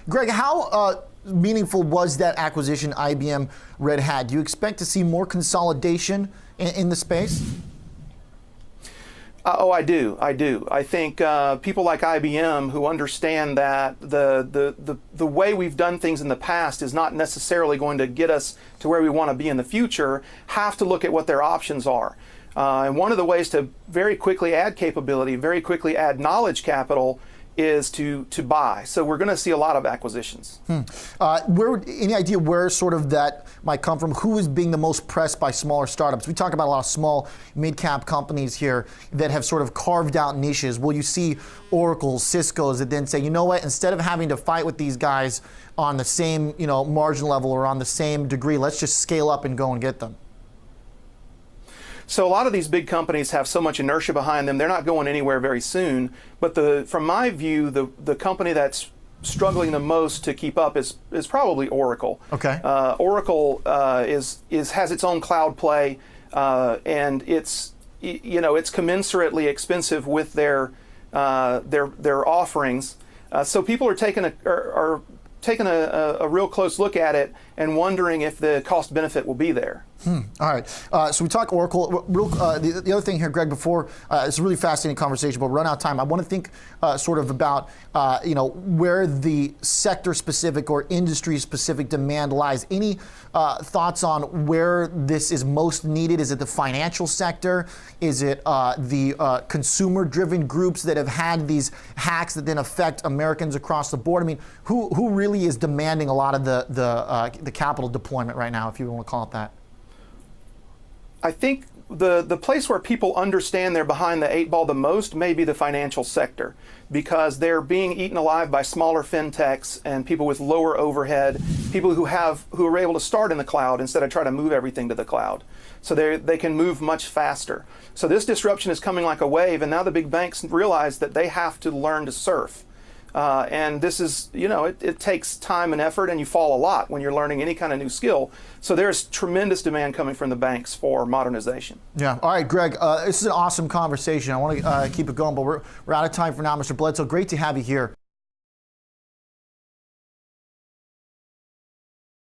Greg, how meaningful was that acquisition, IBM Red Hat? Do you expect to see more consolidation in the space? Oh, I do. I think people like IBM who understand that the way we've done things in the past is not necessarily going to get us to where we want to be in the future, have to look at what their options are. And one of the ways to very quickly add capability, very quickly add knowledge capital, is to buy. So we're going to see a lot of acquisitions. Any idea where sort of that might come from? Who is being the most pressed by smaller startups? We talk about a lot of small, mid-cap companies here that have sort of carved out niches. Will you see Oracles, Cisco's that then say, you know what, instead of having to fight with these guys on the same margin level or on the same degree, let's just scale up and go and get them? So a lot of these big companies have so much inertia behind them, they're not going anywhere very soon. But from my view, the company that's struggling the most to keep up is probably Oracle. Okay. Oracle has its own cloud play, and it's commensurately expensive with their offerings. So people are taking a real close look at it and wondering if the cost benefit will be there. All right, so we talk Oracle. The other thing here, Greg, before it's a really fascinating conversation, but we're running out of time. I want to think sort of about where the sector-specific or industry-specific demand lies. Any thoughts on where this is most needed? Is it the financial sector? Is it the consumer-driven groups that have had these hacks that then affect Americans across the board? I mean, who really is demanding a lot of the capital deployment right now, if you want to call it that? I think the place where people understand they're behind the eight ball the most may be the financial sector, because they're being eaten alive by smaller fintechs and people with lower overhead, people who are able to start in the cloud instead of try to move everything to the cloud. So they can move much faster. So this disruption is coming like a wave, and now the big banks realize that they have to learn to surf. And this is, it takes time and effort, and you fall a lot when you're learning any kind of new skill. So there's tremendous demand coming from the banks for modernization. Yeah. All right, Greg, this is an awesome conversation. I want to keep it going, but we're out of time for now. Mr. Bledsoe, great to have you here.